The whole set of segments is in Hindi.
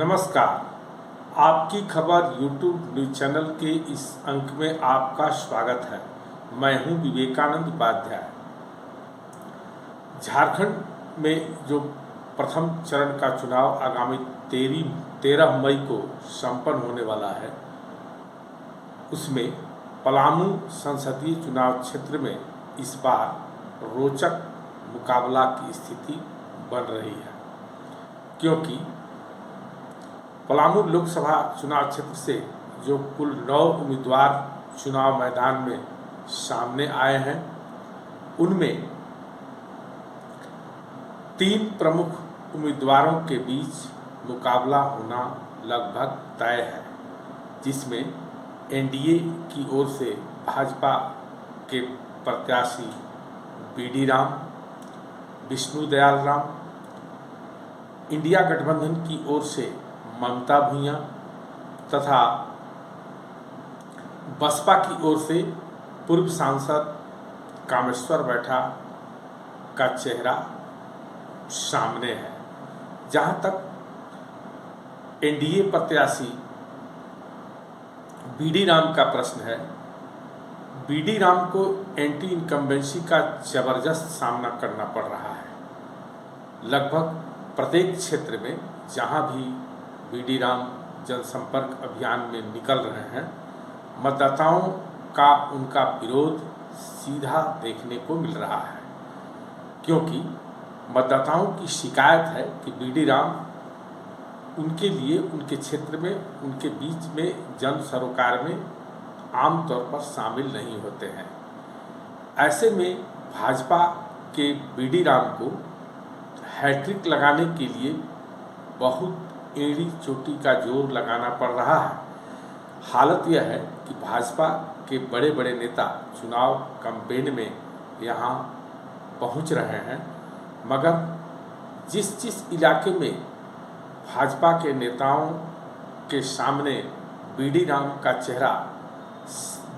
नमस्कार। आपकी खबर यूट्यूब न्यूज चैनल के इस अंक में आपका स्वागत है। मैं हूं विवेकानंद उपाध्याय। झारखंड में जो प्रथम चरण का चुनाव आगामी 13 मई को संपन्न होने वाला है, उसमें पलामू संसदीय चुनाव क्षेत्र में इस बार रोचक मुकाबला की स्थिति बन रही है, क्योंकि पलामू लोकसभा चुनाव क्षेत्र से जो कुल 9 उम्मीदवार चुनाव मैदान में सामने आए हैं, उनमें 3 प्रमुख उम्मीदवारों के बीच मुकाबला होना लगभग तय है, जिसमें एनडीए की ओर से भाजपा के प्रत्याशी बीडी राम, विष्णु दयाल राम, इंडिया गठबंधन की ओर से ममता भूंइया तथा बसपा की ओर से पूर्व सांसद कामेश्वर बैठा का चेहरा सामने है। जहां तक एनडीए प्रत्याशी बीडी राम का प्रश्न है, बीडी राम को एंटी इनकम्बेंसी का जबरदस्त सामना करना पड़ रहा है। लगभग प्रत्येक क्षेत्र में जहां भी बीडी राम जनसंपर्क अभियान में निकल रहे हैं, मतदाताओं का उनका विरोध सीधा देखने को मिल रहा है, क्योंकि मतदाताओं की शिकायत है कि बीडी राम उनके लिए उनके क्षेत्र में, उनके बीच में जन सरोकार में आमतौर पर शामिल नहीं होते हैं। ऐसे में भाजपा के बीडी राम को हैट्रिक लगाने के लिए बहुत एड़ी चोटी का जोर लगाना पड़ रहा है। हालत यह है कि भाजपा के बड़े बड़े नेता चुनाव कैंपेन में यहाँ पहुँच रहे हैं, मगर जिस इलाके में भाजपा के नेताओं के सामने बीडी राम का चेहरा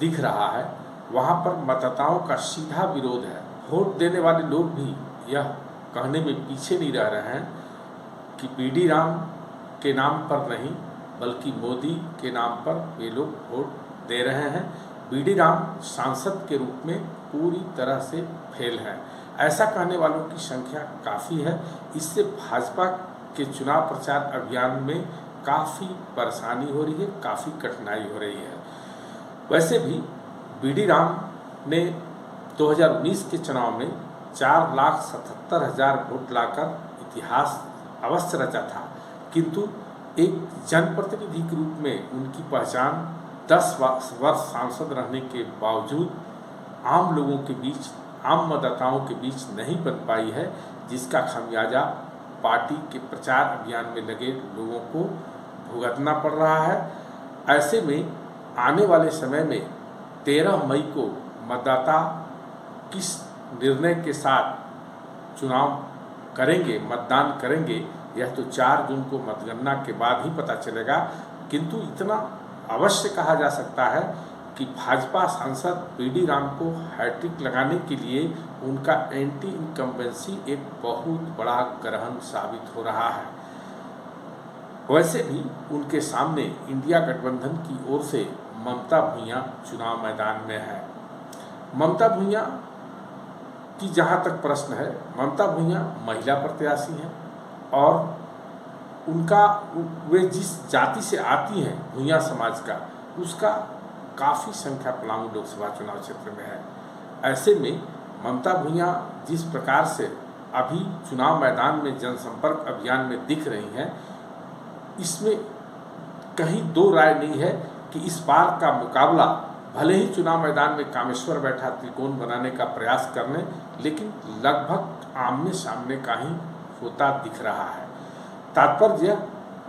दिख रहा है, वहाँ पर मतदाताओं का सीधा विरोध है। वोट देने वाले लोग भी यह कहने में पीछे नहीं रह रहे हैं कि बीडी राम के नाम पर नहीं, बल्कि मोदी के नाम पर वे लोग वोट दे रहे हैं। बीडी राम सांसद के रूप में पूरी तरह से फेल है, ऐसा कहने वालों की संख्या काफ़ी है। इससे भाजपा के चुनाव प्रचार अभियान में काफ़ी परेशानी हो रही है, काफ़ी कठिनाई हो रही है। वैसे भी बीडी राम ने 2019 के चुनाव में 4,77,000 वोट लाकर इतिहास अवश्य रचा था, किंतु एक जनप्रतिनिधि के रूप में उनकी पहचान 10 वर्ष सांसद रहने के बावजूद आम लोगों के बीच, आम मतदाताओं के बीच नहीं बन पाई है, जिसका खमियाजा पार्टी के प्रचार अभियान में लगे लोगों को भुगतना पड़ रहा है। ऐसे में आने वाले समय में 13 मई को मतदाता किस निर्णय के साथ चुनाव करेंगे, मतदान करेंगे, यह तो 4 जून को मतगणना के बाद ही पता चलेगा। किंतु इतना अवश्य कहा जा सकता है कि भाजपा सांसद बीडी राम को हैट्रिक लगाने के लिए उनका एंटी इनकम्बेंसी एक बहुत बड़ा ग्रहण साबित हो रहा है। वैसे भी उनके सामने इंडिया गठबंधन की ओर से ममता भूंइया चुनाव मैदान में है। ममता भूंइया की जहाँ तक प्रश्न है, ममता भूंइया महिला प्रत्याशी हैं और उनका, वे जिस जाति से आती हैं, भूंइया समाज का, उसका काफ़ी संख्या पलामू लोकसभा चुनाव क्षेत्र में है। ऐसे में ममता भूंइया जिस प्रकार से अभी चुनाव मैदान में जनसंपर्क अभियान में दिख रही हैं, इसमें कहीं दो राय नहीं है कि इस बार का मुकाबला भले ही चुनाव मैदान में कामेश्वर बैठा त्रिकोण बनाने का प्रयास करने, लेकिन लगभग आमने सामने का ही होता दिख रहा है। तात्पर्य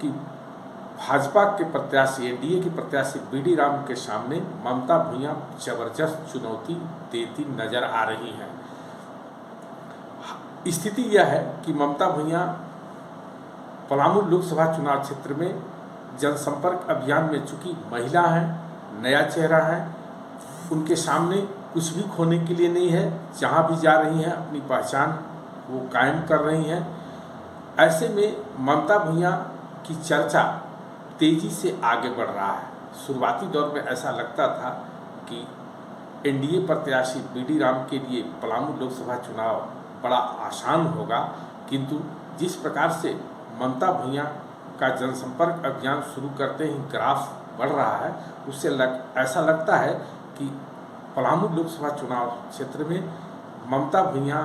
कि भाजपा के प्रत्याशी, एनडीए के प्रत्याशी बीडी राम के सामने ममता भूंइया जबरदस्त चुनौती देती नजर आ रही हैं। स्थिति यह है कि ममता भूंइया पलामू लोकसभा चुनाव क्षेत्र में जनसंपर्क अभियान में चूंकि महिला हैं, नया चेहरा है, उनके सामने कुछ भी खोने के लिए नहीं है। जहाँ भी जा रही हैं अपनी पहचान वो कायम कर रही हैं। ऐसे में ममता भूंइया की चर्चा तेजी से आगे बढ़ रहा है। शुरुआती दौर में ऐसा लगता था कि एनडीए प्रत्याशी बीडी राम के लिए पलामू लोकसभा चुनाव बड़ा आसान होगा, किंतु जिस प्रकार से ममता भूंइया का जनसंपर्क अभियान शुरू करते ही ग्राफ बढ़ रहा है, उससे ऐसा लगता है कि पलामू लोकसभा चुनाव क्षेत्र में ममता भूंइया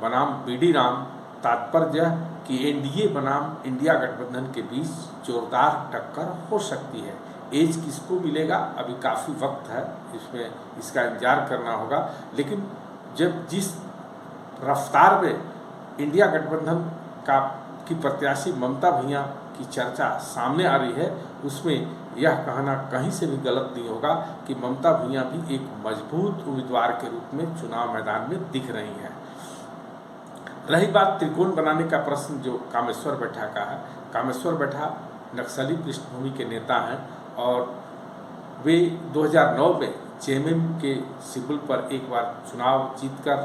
बनाम बीडी राम तात्पर्य कि एनडीए बनाम इंडिया गठबंधन के बीच जोरदार टक्कर हो सकती है। एज किसको मिलेगा अभी काफ़ी वक्त है, इसमें इसका इंतजार करना होगा, लेकिन जब जिस रफ्तार में इंडिया गठबंधन की प्रत्याशी ममता भूंइया की चर्चा सामने आ रही है, उसमें यह कहना कहीं से भी गलत नहीं होगा कि ममता भूंइया भी एक मजबूत उम्मीदवार के रूप में चुनाव मैदान में दिख रही हैं। रही बात त्रिकोण बनाने का प्रश्न जो कामेश्वर बैठा का है, कामेश्वर बैठा नक्सली पृष्ठभूमि के नेता हैं और वे 2009 में जेएमएम के सिंबल पर एक बार चुनाव जीतकर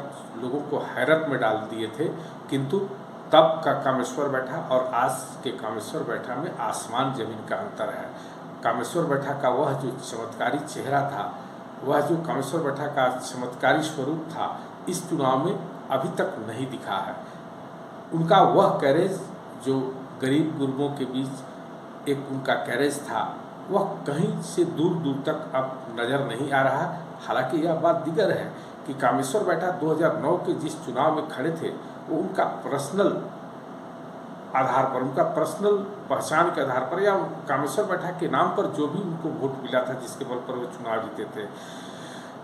लोगों को हैरत में डाल दिए थे, किंतु तब का कामेश्वर बैठा और आज के कामेश्वर बैठा में आसमान जमीन का अंतर है। कामेश्वर बैठा का वह जो चमत्कारी चेहरा था, वह जो कामेश्वर बैठा का चमत्कारी स्वरूप था, इस चुनाव में अभी तक नहीं दिखा है। उनका वह कैरेज जो गरीब गुरबों के बीच एक उनका कैरेज था, वह कहीं से दूर दूर तक अब नज़र नहीं आ रहा। हालांकि यह बात दिगर है कि कामेश्वर बैठा 2009 के जिस चुनाव में खड़े थे, वो उनका पर्सनल आधार पर, उनका पर्सनल पहचान के आधार पर या कामेश्वर बैठा के नाम पर जो भी उनको वोट मिला था, जिसके बल पर वो चुनाव जीते थे,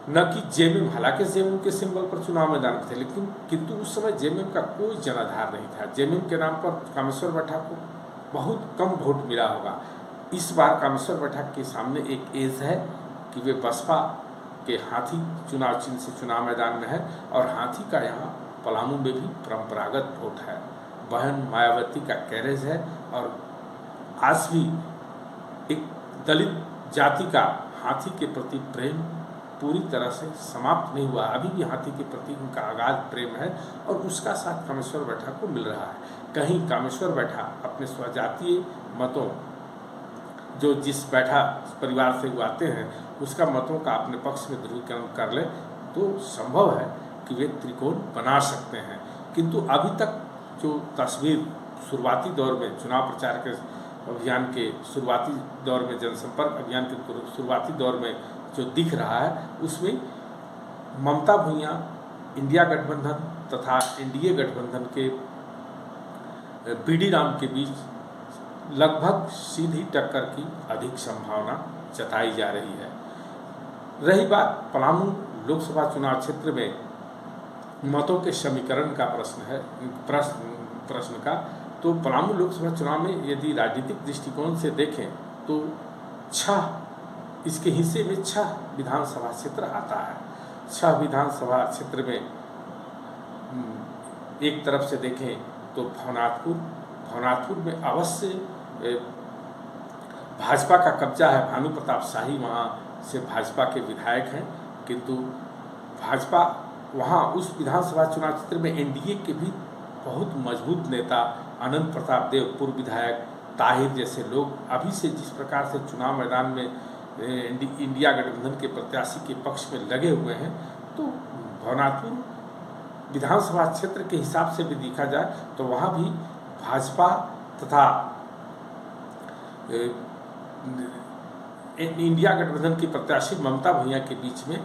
न कि जेएमएम, हालांकि जेएमएम के सिंबल पर चुनाव मैदान थे, लेकिन किंतु उस समय जेएमएम का कोई जनाधार नहीं था। जेएमएम के नाम पर कामेश्वर बैठा को बहुत कम वोट मिला होगा। इस बार कामेश्वर बैठा के सामने एक एज है कि वे बसपा के हाथी चुनाव चिन्ह से चुनाव मैदान में है और हाथी का यहाँ पलामू में भी परंपरागत वोट है। बहन मायावती का कैरेज है और आज भी एक दलित जाति का हाथी के प्रति प्रेम पूरी तरह से समाप्त नहीं हुआ। अभी भी हाथी के प्रति उनका अगाध प्रेम है और उसका साथ कामेश्वर बैठा को मिल रहा है। कहीं कामेश्वर बैठा अपने स्वजातीय मतों, जो जिस बैठा परिवार से वो आते हैं, उसका मतों का अपने पक्ष में ध्रुवीकरण कर ले तो संभव है कि वे त्रिकोण बना सकते हैं। किंतु अभी तक जो तस्वीर शुरुआती दौर में चुनाव प्रचार के अभियान के शुरुआती दौर में, जनसंपर्क अभियान के शुरुआती दौर में जो दिख रहा है, उसमें ममता भूंइया इंडिया गठबंधन तथा एनडीए गठबंधन के बीडी राम के बीच लगभग सीधी टक्कर की अधिक संभावना जताई जा रही है। रही बात पलामू लोकसभा चुनाव क्षेत्र में मतों के समीकरण का प्रश्न का, तो पलामू लोकसभा चुनाव में यदि राजनीतिक दृष्टिकोण से देखें तो इसके हिस्से में 6 विधानसभा क्षेत्र आता है। 6 विधानसभा क्षेत्र में एक तरफ से देखें तो भवनाथपुर में अवश्य भाजपा का कब्जा है। भानु प्रताप शाही वहाँ से भाजपा के विधायक हैं, किंतु भाजपा वहाँ उस विधानसभा चुनाव क्षेत्र में एनडीए के भी बहुत मजबूत नेता अनंत प्रताप देव, पूर्व विधायक ताहिर जैसे लोग अभी से जिस प्रकार से चुनाव मैदान में इंडिया गठबंधन के प्रत्याशी के पक्ष में लगे हुए हैं, तो भवनाथपुर विधानसभा क्षेत्र के हिसाब से भी देखा जाए तो वहाँ भी भाजपा तथा इंडिया गठबंधन की प्रत्याशी ममता भूंइया के बीच में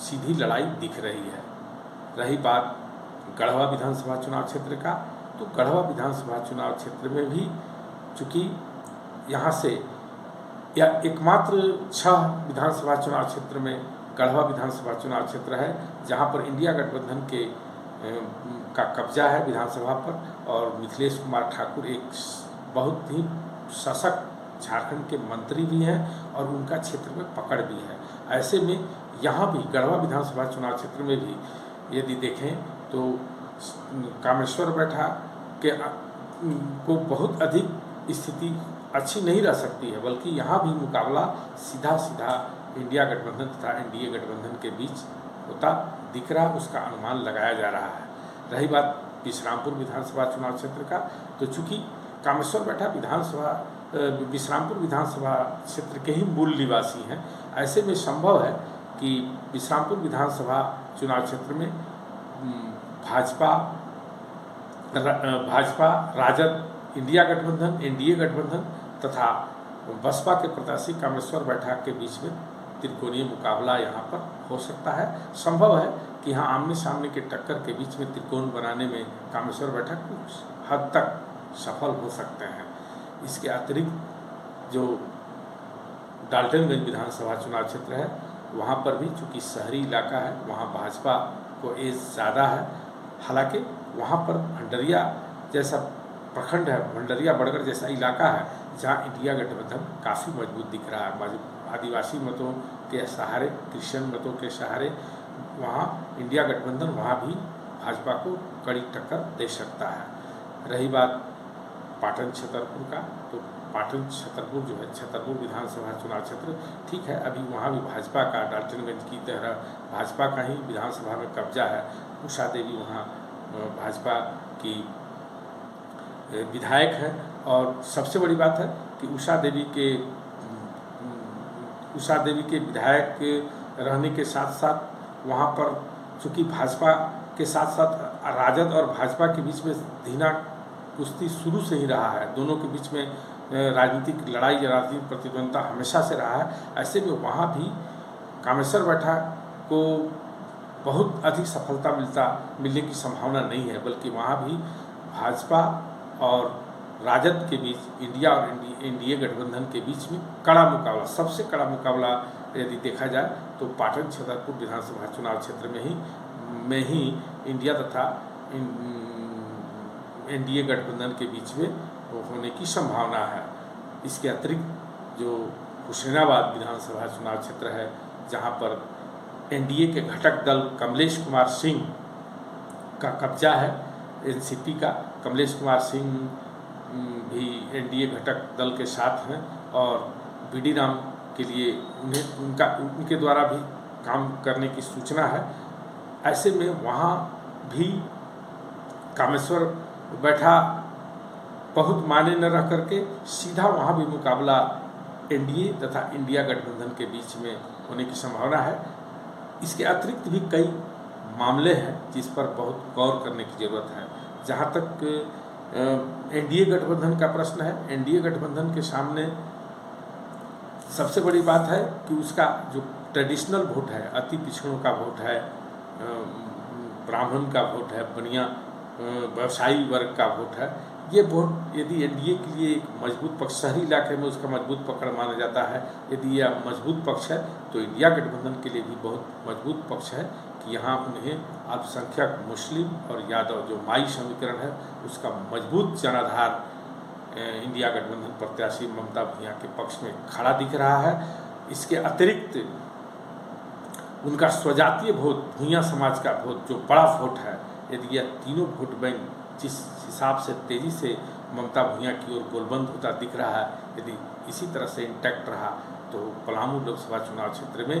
सीधी लड़ाई दिख रही है। रही बात गढ़वा विधानसभा चुनाव क्षेत्र का, तो गढ़वा विधानसभा चुनाव क्षेत्र में भी चूँकि यहाँ से या एकमात्र 6 विधानसभा चुनाव क्षेत्र में गढ़वा विधानसभा चुनाव क्षेत्र है जहाँ पर इंडिया गठबंधन के का कब्जा है विधानसभा पर, और मिथिलेश कुमार ठाकुर एक बहुत ही सशक्त झारखंड के मंत्री भी हैं और उनका क्षेत्र में पकड़ भी है। ऐसे में यहाँ भी गढ़वा विधानसभा चुनाव क्षेत्र में भी यदि देखें तो कामेश्वर बैठा के को बहुत अधिक स्थिति अच्छी नहीं रह सकती है, बल्कि यहाँ भी मुकाबला सीधा इंडिया गठबंधन तथा एनडीए गठबंधन के बीच होता दिख रहा, उसका अनुमान लगाया जा रहा है। रही बात विश्रामपुर विधानसभा चुनाव क्षेत्र का, तो चूँकि कामेश्वर बैठा विधानसभा विश्रामपुर विधानसभा क्षेत्र के ही मूल निवासी हैं। ऐसे में संभव है कि विश्रामपुर विधानसभा चुनाव क्षेत्र में भाजपा, राजद, इंडिया गठबंधन, एनडीए गठबंधन तथा बसपा के प्रत्याशी कामेश्वर बैठा के बीच में त्रिकोणीय मुकाबला यहाँ पर हो सकता है। संभव है कि यहाँ आमने सामने के टक्कर के बीच में त्रिकोण बनाने में कामेश्वर बैठा कुछ हद तक सफल हो सकते हैं। इसके अतिरिक्त जो डाल्टनगंज विधानसभा चुनाव क्षेत्र है, वहाँ पर भी चूँकि शहरी इलाका है, वहाँ भाजपा को एज ज़्यादा है। हालांकि वहाँ पर भंडरिया जैसा प्रखंड है, भंडरिया बड़गढ़ जैसा इलाका है, जहाँ इंडिया गठबंधन काफ़ी मजबूत दिख रहा है। आदिवासी मतों के सहारे, क्रिश्चियन मतों के सहारे वहाँ इंडिया गठबंधन वहाँ भी भाजपा को कड़ी टक्कर दे सकता है। रही बात पाटन छतरपुर का, तो पाटन छतरपुर जो है, छतरपुर विधानसभा चुनाव क्षेत्र, ठीक है, अभी वहाँ भी भाजपा का, डाल्टनगंज की तरह भाजपा का ही विधानसभा में कब्जा है। उषा देवी वहाँ भाजपा की विधायक है। और सबसे बड़ी बात है कि उषा देवी के विधायक के रहने के साथ साथ वहाँ पर चूँकि भाजपा के साथ साथ राजद और भाजपा के बीच में धीना कुश्ती शुरू से ही रहा है। दोनों के बीच में राजनीतिक लड़ाई, राजनीतिक प्रतिद्वंद्विता हमेशा से रहा है। ऐसे में वहाँ भी कामेश्वर बैठा को बहुत अधिक सफलता मिलने की संभावना नहीं है, बल्कि वहाँ भी भाजपा और राजद के बीच, इंडिया और एनडीए गठबंधन के बीच में कड़ा मुकाबला, सबसे कड़ा मुकाबला यदि देखा जाए तो पाटन छतरपुर विधानसभा चुनाव क्षेत्र में ही इंडिया तथा एनडीए गठबंधन के बीच में होने की संभावना है। इसके अतिरिक्त जो हुसैनाबाद विधानसभा चुनाव क्षेत्र है, जहां पर एनडीए के घटक दल कमलेश कुमार सिंह का कब्जा है, एनसीपी का, कमलेश कुमार सिंह भी एनडीए घटक दल के साथ हैं और बीडी राम के लिए उनके द्वारा भी काम करने की सूचना है। ऐसे में वहाँ भी कामेश्वर बैठा बहुत माने न रह करके सीधा वहाँ भी मुकाबला एनडीए तथा इंडिया गठबंधन के बीच में होने की संभावना है। इसके अतिरिक्त भी कई मामले हैं जिस पर बहुत गौर करने की ज़रूरत है। जहाँ तक एनडीए गठबंधन का प्रश्न है, एनडीए गठबंधन के सामने सबसे बड़ी बात है कि उसका जो ट्रेडिशनल वोट है, अति पिछड़ों का वोट है, ब्राह्मण का वोट है, बनिया व्यवसायी वर्ग का वोट है, ये वोट यदि एनडीए के लिए एक मजबूत पक्ष, शहरी इलाके में उसका मजबूत पकड़ माना जाता है। यदि यह मजबूत पक्ष है तो इंडिया गठबंधन के लिए भी बहुत मजबूत पक्ष है कि यहाँ उन्हें अल्पसंख्यक मुस्लिम और यादव जो माई समीकरण है उसका मजबूत जनाधार इंडिया गठबंधन प्रत्याशी ममता भूया के पक्ष में खड़ा दिख रहा है। इसके अतिरिक्त उनका स्वजातीय वोट, भूया समाज का वोट जो बड़ा वोट है, यदि यह तीनों वोट बैंक जिस हिसाब से तेज़ी से ममता भूया की ओर गोलबंद होता दिख रहा है, यदि इसी तरह से इंटैक्ट रहा तो पलामू लोकसभा चुनाव क्षेत्र में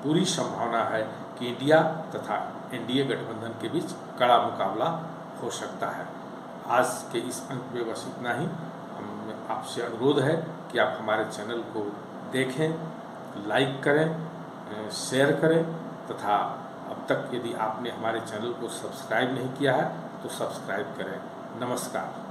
पूरी संभावना है कि इंडिया तथा एनडीए गठबंधन के बीच कड़ा मुकाबला हो सकता है। आज के इस अंक में बस इतना ही। हम आपसे अनुरोध है कि आप हमारे चैनल को देखें, लाइक करें, शेयर करें तथा अब तक यदि आपने हमारे चैनल को सब्सक्राइब नहीं किया है तो सब्सक्राइब करें। नमस्कार।